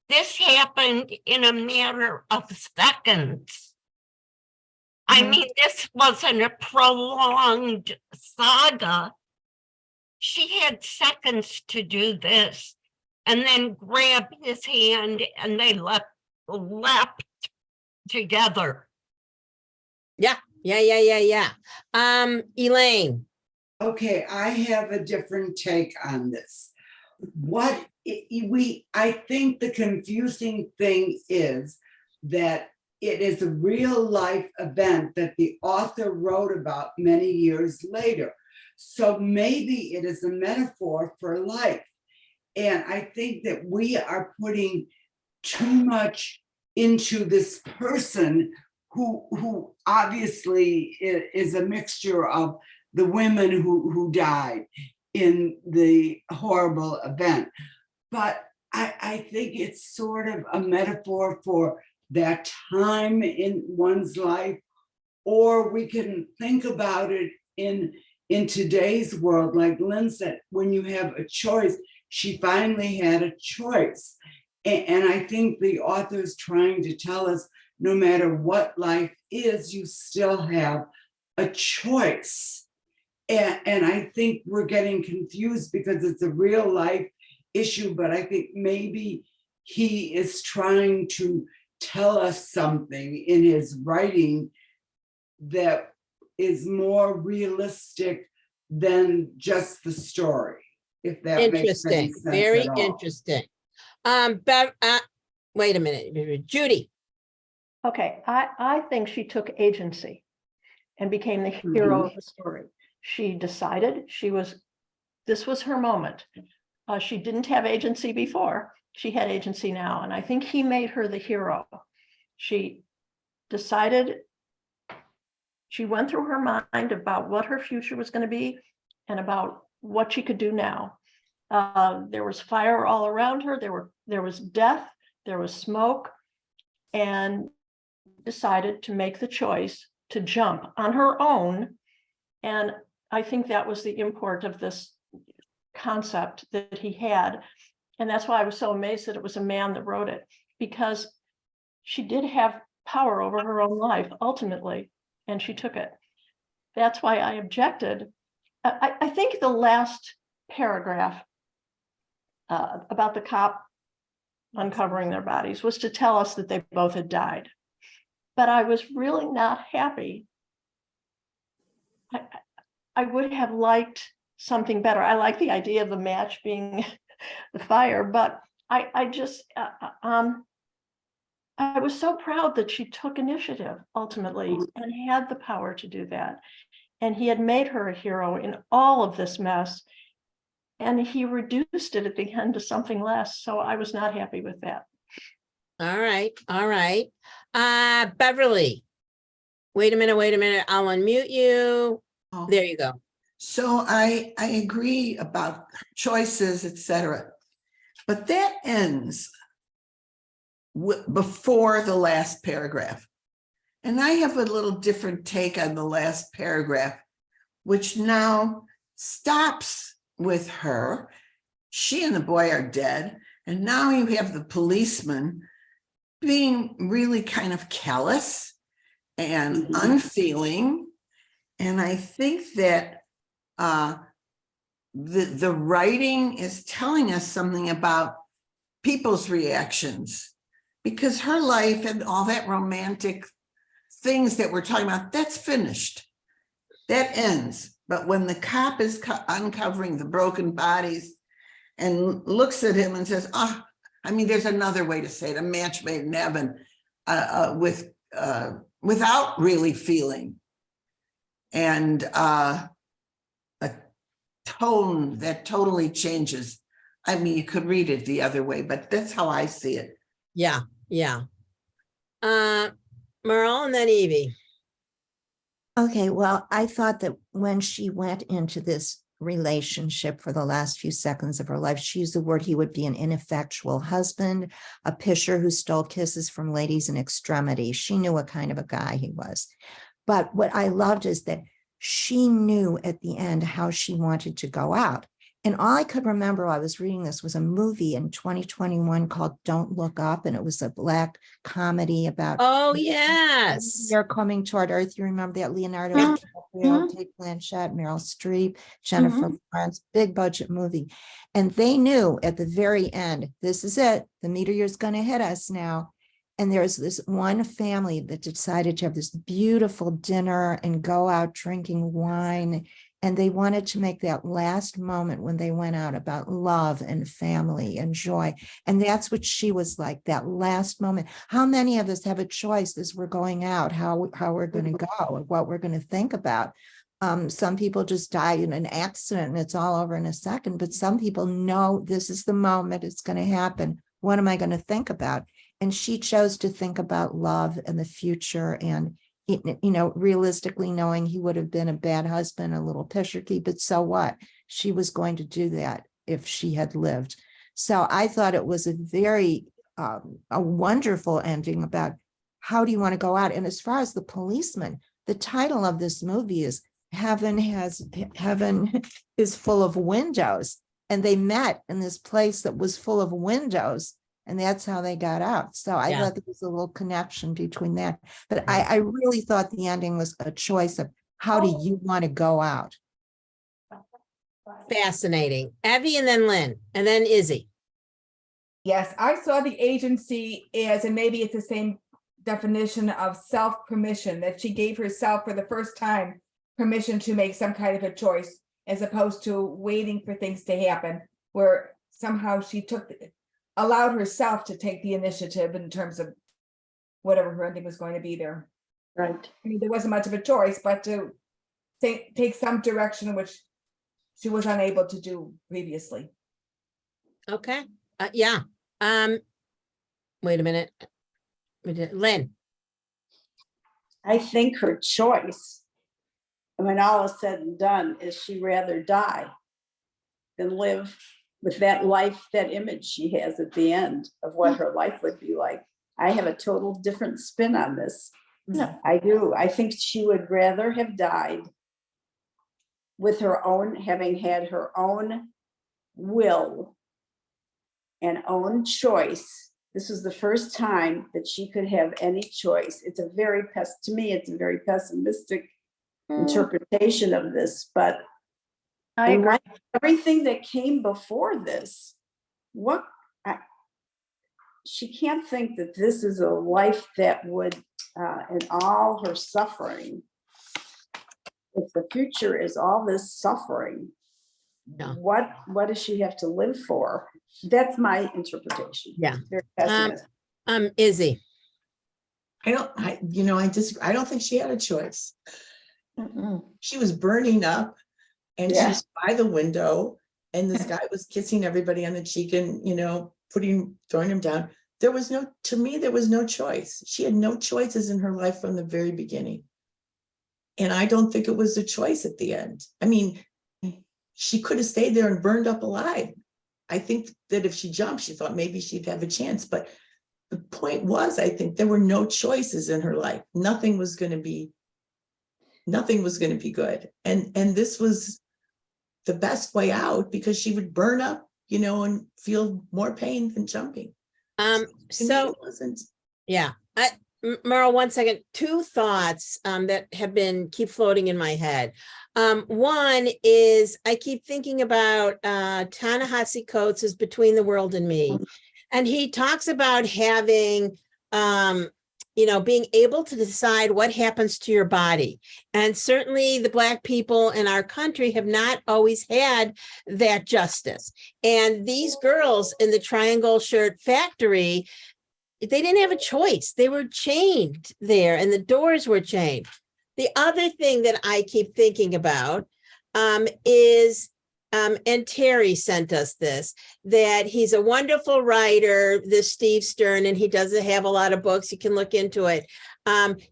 S13: This happened in a matter of seconds. This wasn't a prolonged saga. She had seconds to do this and then grab his hand, and they leapt together.
S2: Yeah. Elaine.
S9: Okay, I have a different take on this. I think the confusing thing is that it is a real life event that the author wrote about many years later. So maybe it is a metaphor for life. And I think that we are putting too much into this person who obviously is a mixture of the women who died in the horrible event. But I think it's sort of a metaphor for that time in one's life, or we can think about it in today's world, like Lynn said, when you have a choice, she finally had a choice. And I think the author is trying to tell us, no matter what life is, you still have a choice. And I think we're getting confused because it's a real life issue, but I think maybe he is trying to tell us something in his writing that is more realistic than just the story, if that makes any
S2: Interesting,
S9: sense
S2: very
S9: at all.
S2: interesting. Wait a minute, Judy.
S4: Okay, I think she took agency and became the hero of the story. She decided this was her moment. She didn't have agency before. She had agency now, and I think he made her the hero. She decided, she went through her mind about what her future was going to be and about what she could do now. There was fire all around her. There was death. There was smoke, and decided to make the choice to jump on her own. And I think that was the import of this concept that he had. And that's why I was so amazed that it was a man that wrote it, because she did have power over her own life ultimately, and she took it. That's why I objected. I think the last paragraph about the cop uncovering their bodies was to tell us that they both had died. But I was really not happy. I would have liked something better. I like the idea of the match being the fire, but I was so proud that she took initiative ultimately and had the power to do that. And he had made her a hero in all of this mess. And he reduced it at the end to something less. So I was not happy with that.
S2: All right, all right. Beverly, wait a minute. I'll unmute you.
S6: Oh.
S2: There you go.
S6: So I agree about choices, etc. But that ends before the last paragraph. And I have a little different take on the last paragraph, which now stops with her. She and the boy are dead. And now you have the policeman being really kind of callous and unfeeling. And I think that the writing is telling us something about people's reactions, because her life and all that romantic things that we're talking about, that's finished. That ends. But when the cop is uncovering the broken bodies and looks at him and says, oh, I mean, there's another way to say it, a match made in heaven, without really feeling. And a tone that totally changes. I mean, you could read it the other way, but that's how I see it.
S2: Yeah, yeah. Merle and then Evie.
S11: Okay, well, I thought that when she went into this relationship for the last few seconds of her life, she used the word he would be an ineffectual husband, a pisher who stole kisses from ladies in extremity. She knew what kind of a guy he was. But what I loved is that she knew at the end how she wanted to go out. And all I could remember while I was reading this was a movie in 2021 called Don't Look Up. And it was a Black comedy about.
S2: Oh, yes.
S11: They're coming toward Earth. You remember that? Leonardo DiCaprio, Kate Blanchett, Meryl Streep, Jennifer Lawrence, big budget movie. And they knew at the very end, this is it. The meteor's going to hit us now. And there's this one family that decided to have this beautiful dinner and go out drinking wine. And they wanted to make that last moment when they went out about love and family and joy. And that's what she was like, that last moment. How many of us have a choice as we're going out, how we're going to go or what we're going to think about? Some people just die in an accident and it's all over in a second. But some people know this is the moment it's going to happen. What am I going to think about? And she chose to think about love and the future and, realistically knowing he would have been a bad husband, a little pisherky, but so what? She was going to do that if she had lived. So I thought it was a very, a wonderful ending about how do you want to go out? And as far as the policeman, the title of this movie is heaven is full of windows. And they met in this place that was full of windows. And that's how they got out. So I thought there was a little connection between that. But I really thought the ending was a choice of how do you want to go out?
S2: Fascinating. Evie and then Lynn and then Izzy.
S10: Yes, I saw the agency as, and maybe it's the same definition of self-permission, that she gave herself for the first time permission to make some kind of a choice, as opposed to waiting for things to happen, where somehow she allowed herself to take the initiative in terms of whatever her ending was going to be there.
S1: Right.
S10: I mean, there wasn't much of a choice, but to take some direction which she was unable to do previously.
S2: Okay. Yeah. Wait a minute. Lynn.
S1: I think her choice, when all is said and done, is she'd rather die than live with that life, that image she has at the end of what her life would be like. I have a total different spin on this.
S7: No.
S1: I do. I think she would rather have died with her own, having had her own will and own choice. This was the first time that she could have any choice. It's a very to me, it's a very pessimistic interpretation of this, but
S4: I agree.
S1: everything that came before this, she can't think that this is a life that would, in all her suffering, if the future is all this suffering,
S2: No.
S1: what does she have to live for? That's my interpretation.
S2: Yeah.
S1: Very pessimistic.
S2: Izzy.
S5: I don't think she had a choice.
S7: Mm-mm.
S5: She was burning up and she
S1: Yeah.
S5: was by the window and this guy was kissing everybody on the cheek and, throwing him down. To me, there was no choice. She had no choices in her life from the very beginning. And I don't think it was a choice at the end. I mean, she could have stayed there and burned up alive. I think that if she jumped, she thought maybe she'd have a chance. But the point was, I think there were no choices in her life. Nothing was going to be good. And this was the best way out because she would burn up, and feel more pain than jumping.
S2: So yeah. Merle, 1 second. 2 thoughts that have keep floating in my head. One is I keep thinking about Ta-Nehisi Coates' Between the World and Me. And he talks about having, being able to decide what happens to your body. And certainly the Black people in our country have not always had that justice. And these girls in the Triangle Shirt Factory, they didn't have a choice. They were chained there and the doors were chained. The other thing that I keep thinking about is, and Terry sent us this, that he's a wonderful writer, this Steve Stern, and he doesn't have a lot of books. You can look into it.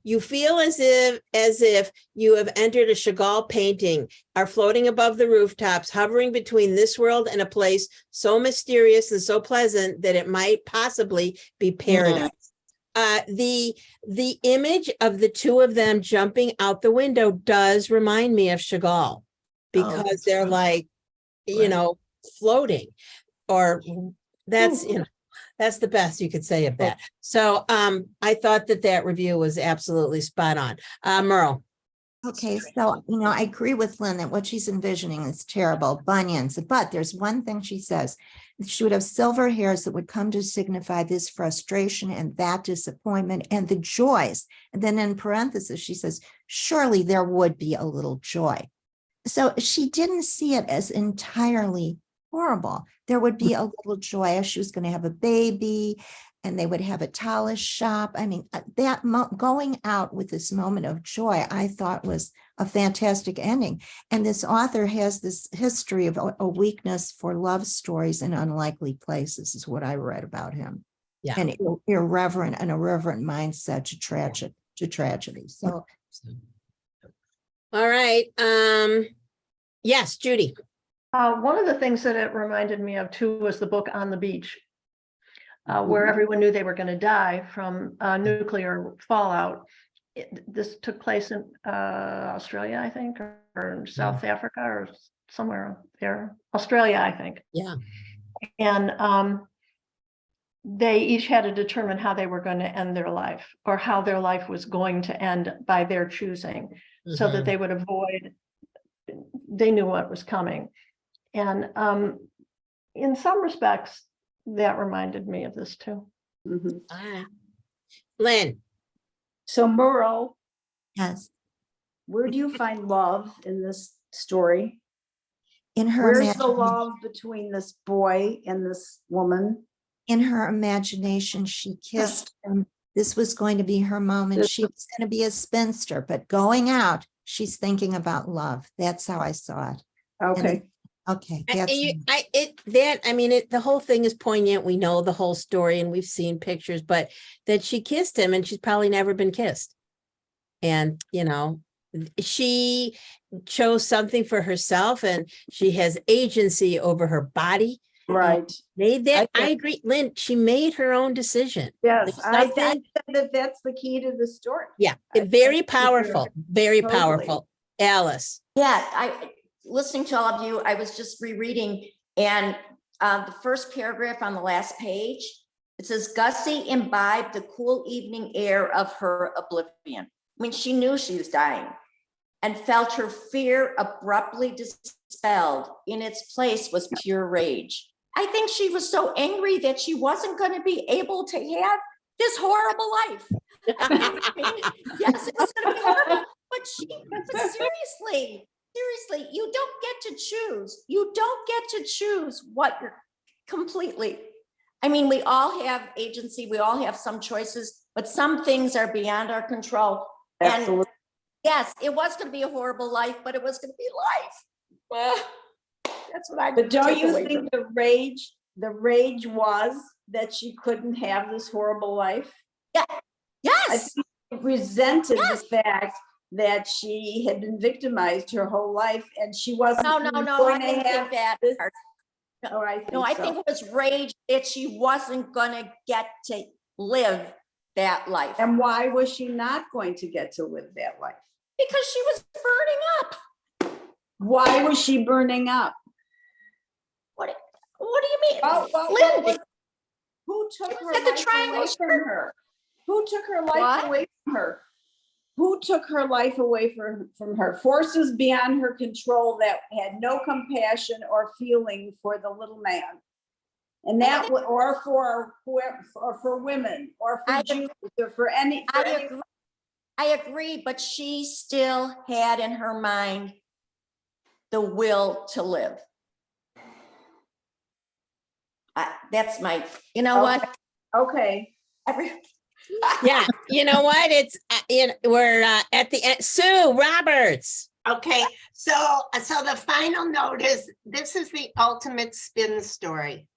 S2: You feel as if you have entered a Chagall painting, are floating above the rooftops, hovering between this world and a place so mysterious and so pleasant that it might possibly be paradise. The image of the two of them jumping out the window does remind me of Chagall, because they're like, floating, or that's the best you could say of that. So I thought that review was absolutely spot on. Merle.
S11: Okay, so, I agree with Lynn that what she's envisioning is terrible, bunions, but there's one thing she says. She would have silver hairs that would come to signify this frustration and that disappointment and the joys. And then in parentheses, she says, surely there would be a little joy. So she didn't see it as entirely horrible. There would be a little joy as she was going to have a baby and they would have a towelist shop. I mean, going out with this moment of joy, I thought was a fantastic ending. And this author has this history of a weakness for love stories in unlikely places, is what I read about him.
S2: Yeah.
S11: And an irreverent mindset to tragedy. So.
S2: All right. Yes, Judy.
S4: One of the things that it reminded me of too was the book On the Beach, where everyone knew they were going to die from nuclear fallout. This took place in Australia, I think, or or South Africa or somewhere there, Australia, I think.
S2: Yeah.
S4: And they each had to determine how they were going to end their life, or how their life was going to end by their choosing, so that they would avoid, they knew what was coming. And in some respects, that reminded me of this too.
S1: Mhm.
S2: All right. Lynn,
S1: So Merle,
S11: Yes.
S1: where do you find love in this story?
S11: In her
S1: Where's the
S11: imagination,
S1: love between this boy and this woman?
S11: in her imagination, she kissed him. This was going to be her moment.
S1: This
S11: She was going to be a spinster, but going out, she's thinking about love. That's how I saw it. And
S1: Okay.
S11: okay,
S2: I
S11: that's
S2: mean, the whole thing is poignant. We know the whole story and we've seen pictures, but that she kissed him and she's probably never been kissed. And, you know, she chose something for herself and she has agency over her body.
S1: Right.
S2: Made that. I
S1: think-
S2: agree. Lynn, she made her own decision.
S1: Yes,
S2: There's
S1: I
S2: nothing-
S1: think that that's the key to the story.
S2: Yeah,
S1: I
S2: very
S1: think
S2: powerful,
S1: you're-
S2: very
S1: totally.
S2: powerful. Alice.
S7: Yeah, listening to all of you, I was just rereading, and the first paragraph on the last page, it says Gussie imbibed the cool evening air of her oblivion. I mean, she knew she was dying and felt her fear abruptly dispelled. In its place was pure rage. I think she was so angry that she wasn't going to be able to have this horrible life. Yes, it was going to be horrible, but seriously, you don't get to choose. You don't get to choose what you're completely. I mean, we all have agency. We all have some choices, but some things are beyond our control.
S1: Absolutely.
S7: And yes, it was going to be a horrible life, but it was going to be life. Well, that's what I.
S1: But don't
S7: take
S1: you
S7: away
S1: think
S7: from
S1: the rage was that she couldn't have this horrible life?
S7: Yeah.
S1: I
S7: Yes.
S1: think she resented
S7: Yes.
S1: the fact that she had been victimized her whole life and she wasn't
S7: No.
S1: even
S7: I
S1: going to
S7: didn't
S1: have
S7: think that.
S1: this. Oh, I think
S7: No, I
S1: so.
S7: think it was rage that she wasn't going to get to live that life.
S1: And why was she not going to get to live that life?
S7: Because she was burning up.
S1: Why was she burning up?
S7: What do you mean?
S1: Lindy, who took
S7: It was
S1: her
S7: at the
S1: life
S7: Triangle
S1: away from her? Who took her life
S7: What?
S1: away from her? Who took her life away from her? Forces beyond her control that had no compassion or feeling for the little man. And that, or for whoever, or for women, or for Jews, or for any.
S7: I agree, but she still had in her mind the will to live. That's my, you know what?
S1: Okay.
S2: Yeah, you know what? It's we're at the end. Sue Roberts.
S3: Okay, so the final note is, this is the ultimate spin story.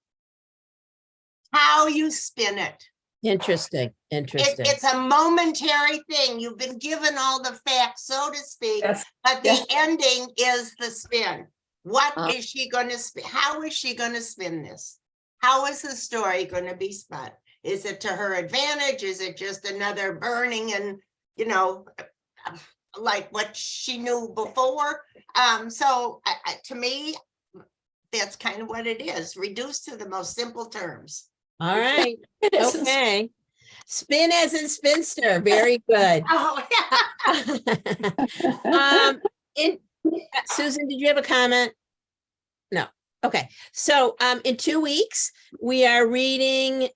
S3: How you spin it.
S2: Interesting.
S3: It's a momentary thing. You've been given all the facts, so to speak,
S1: Yes.
S3: but the
S1: Yes.
S3: ending is the spin. What is she going to spin? How is she going to spin this? How is the story going to be spun? Is it to her advantage? Is it just another burning and, you know, like what she knew before? So to me, that's kind of what it is, reduced to the most simple terms.
S2: All right. Okay. Spin as in spinster. Very good.
S3: Oh,
S2: Susan, did you have a comment? No. Okay. So in 2 weeks, we are reading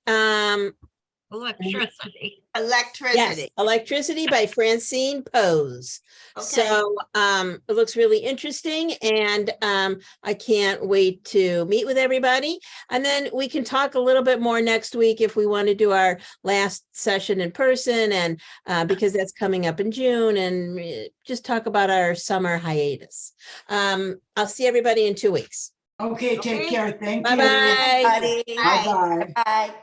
S13: Electricity.
S3: Electricity.
S2: Electricity by Francine Pose.
S3: Okay.
S2: So it looks really interesting, and I can't wait to meet with everybody. And then we can talk a little bit more next week if we want to do our last session in person, and because that's coming up in June, and just talk about our summer hiatus. I'll see everybody in 2 weeks.
S9: Okay, take care. Thank you.
S2: Bye-bye.
S7: Bye.
S9: Bye-bye.
S7: Bye.